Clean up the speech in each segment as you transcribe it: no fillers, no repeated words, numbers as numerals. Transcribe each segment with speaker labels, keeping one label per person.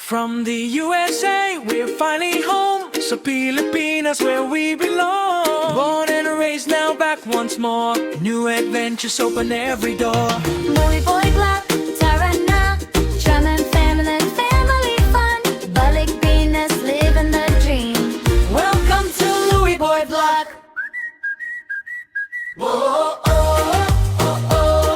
Speaker 1: From the USA, we're finally home. So Pilipinas, where we belong. Born and raised, now back once more. New adventures open every door.
Speaker 2: Louie Boy Club, tara na. Drum and family fun. Balik Pinas, living the dream.
Speaker 1: Welcome to Louie Boy Block. Whoa, oh, oh, oh, oh, oh, oh,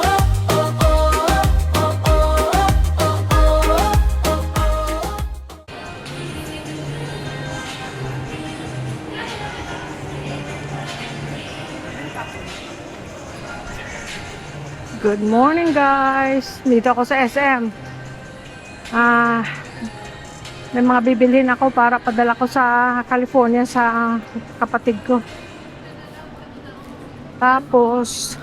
Speaker 3: Good morning guys! Dito ako sa SM. May mga bibilhin ako para padala ko sa California sa kapatid ko. Tapos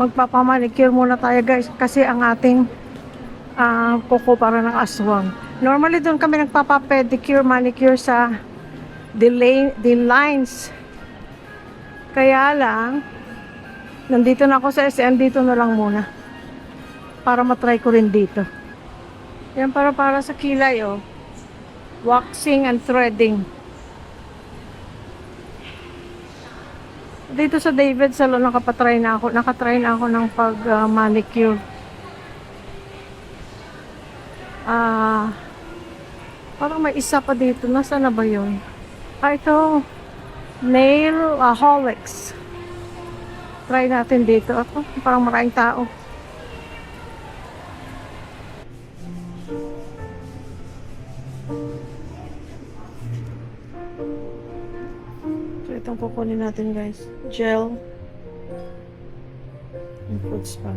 Speaker 3: magpapamanicure muna tayo guys kasi ang ating kuko para ng aswang. Normally doon kami nagpapapedicure, manicure sa the lines. Kaya lang nandito na ako sa SM, dito na lang muna. Para matry ko rin dito. Yan para sa kilay, oh. Waxing and threading. Dito sa David Salon, nakatry na ako ng pag-manicure. Parang may isa pa dito. Nasaan na ba yun? Ito. Nail Holics. Try natin dito. Ako, parang maraming tao. So, itong kukunin natin guys. Gel. And food spa.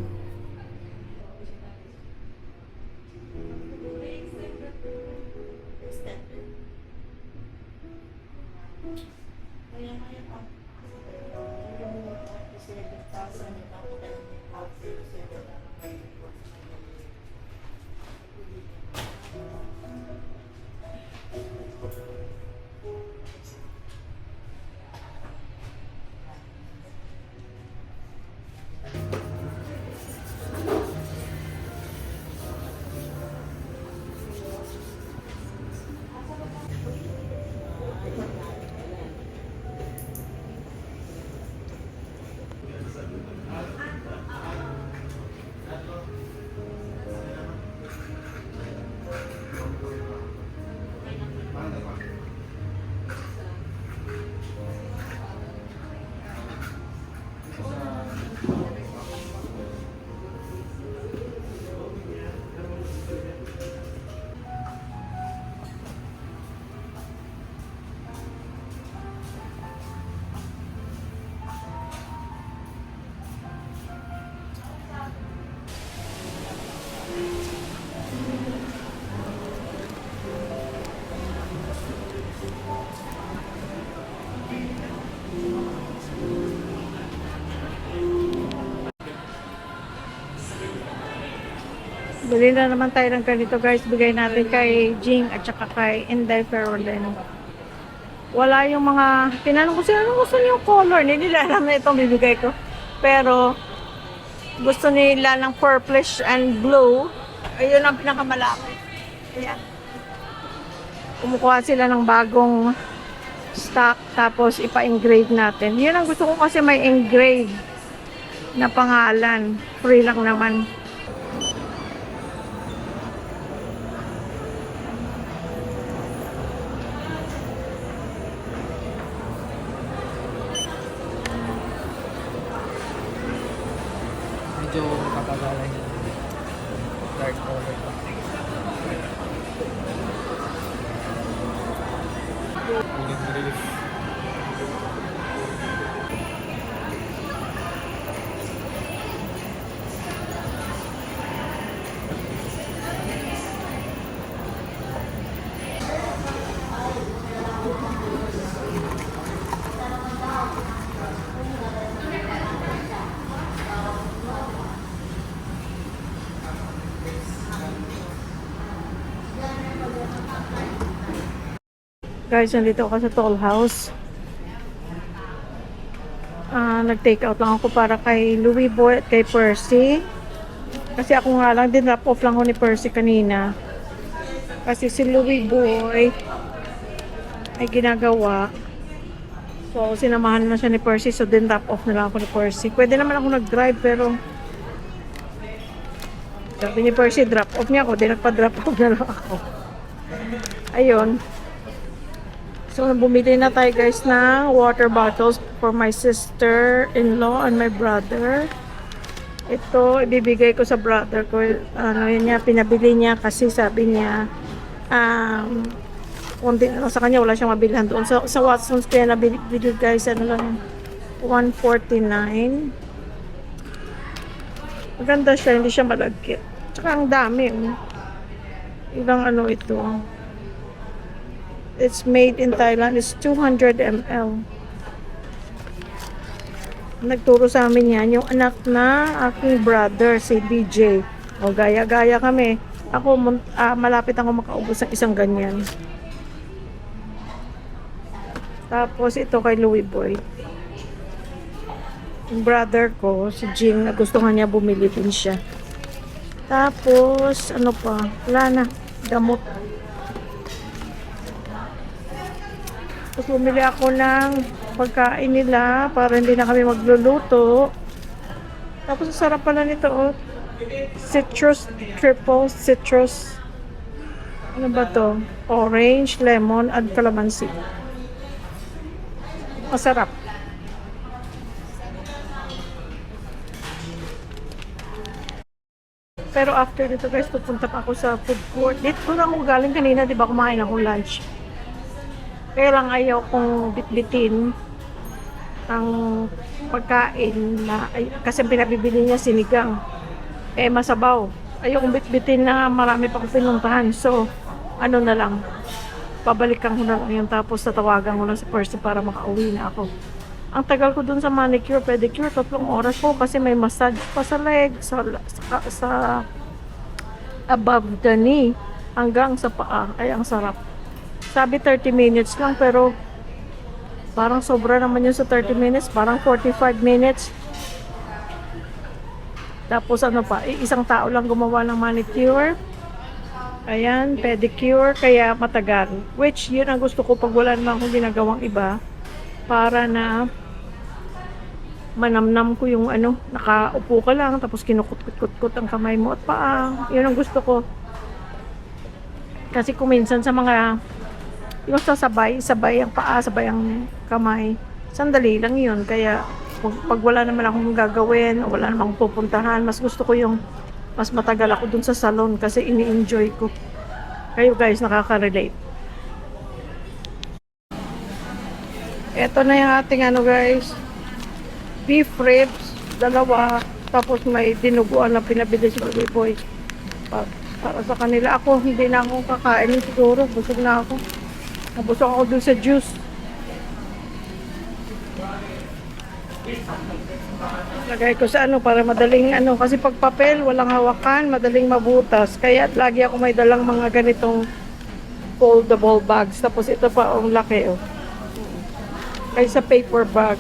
Speaker 3: Bili na naman tayo ng ganito guys. Bigay natin kay Jing at saka kay Inday Ferolin. Wala yung mga... Tinanong ko sila, ano gusto niyo yung color? Hindi nila alam na itong bibigay ko. Pero gusto nila ng purplish and blue. Ayun ang pinakamalaki. Ayan. Kumukuha sila ng bagong stock tapos ipa-engrave natin. Yun ang gusto ko kasi may engrave na pangalan. Free lang naman.
Speaker 4: Medyo kapagalan dark color pa. Uling relief.
Speaker 3: Guys, nandito ako sa Toll House. Nag-take out lang ako para kay Louie Boy at kay Percy. Kasi ako nga lang, din drop off lang ako ni Percy kanina. Kasi si Louie Boy ay ginagawa. So, sinamahan na siya ni Percy. So, din drop off na lang ako ni Percy. Pwede naman ako nag-drive, pero sabi ni Percy, drop off niya ako. Di nagpa-drop off na lang ako. Ayun. So, bumili na tayo guys ng water bottles for my sister-in-law and my brother. Ito, ibibigay ko sa brother ko. Ano yun niya, pinabili niya kasi sabi niya, konti na lang sa kanya, wala siyang mabilhan doon. Sa Watson's kaya nabili guys, ano lang, $149. Maganda siya, hindi siya malagkit. Tsaka ang dami. Ilang ano ito. It's made in Thailand. It's 200 ml. Nagturo sa amin yan, yung anak na aking brother, si BJ. O, gaya-gaya kami. Ako, malapit ako makaubos ng isang ganyan. Tapos, ito kay Louie Boy. Yung brother ko, si Jing, nagustuhan niya, bumili din siya. Tapos, ano pa? Wala na. Gamot. Tapos, bumili ako ng pagkain nila para hindi na kami magluluto. Tapos, ang sarap pala nito, oh. Citrus, triple citrus. Ano ba to? Orange, lemon, at calamansi. Masarap. Pero after dito guys, pupunta pa ako sa food court. Dito lang ako galing kanina, di ba, kumain ako lunch. Kaya lang ayaw kong bitbitin ang pagkain na, kasi pinabibili niya sinigang. Masabaw. Ayaw kong bitbitin na marami pa akong pinuntahan. So, ano na lang, pabalikan ko na lang yun, tapos tatawagan ko lang sa person para makauwi na ako. Ang tagal ko dun sa manicure, pedicure, 3 oras po kasi may massage pa sa leg, sa above the knee, hanggang sa paa. Ay, ang sarap. Sabi 30 minutes lang, pero parang sobra naman yun sa 30 minutes, parang 45 minutes. Tapos ano pa, isang tao lang gumawa ng manicure. Ayan, pedicure, kaya matagal. Which, yun ang gusto ko pag wala naman akong ginagawang iba. Para na manamnam ko yung ano, nakaupo ka lang, tapos kinukut-kut-kut ang kamay mo at paa. Yun ang gusto ko. Kasi kung minsan sa mga, yung sabay ang paa, sabay ang kamay, sandali lang yun. Kaya, pag wala naman akong gagawin, o wala namang pupuntahan, mas gusto ko yung mas matagal ako dun sa salon kasi ini-enjoy ko. Kayo guys, nakaka-relate. Ito na yung ating ano guys, beef ribs, 2, tapos may dinuguan na pinabili sa Louie Boy. Para sa kanila, ako hindi na ako kakain siguro, busog na ako. Nabusog ako dun sa juice. Lagay ko sa ano para madaling ano, kasi pag papel walang hawakan, madaling mabutas. Kaya lagi ako may dalang mga ganitong foldable bags. Tapos ito pa ang laki, oh. Kaysa paper bag.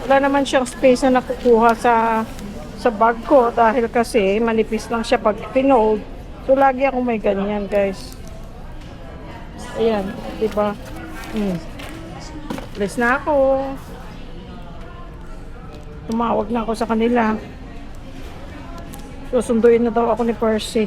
Speaker 3: Wala naman siyang space na nakukuha sa bag ko dahil kasi manipis lang siya pag pinold. So lagi ako may ganyan, guys. Ayan, di ba? Alis na ako. Tumawag na ako sa kanila. Susunduin na daw ako ni Percy.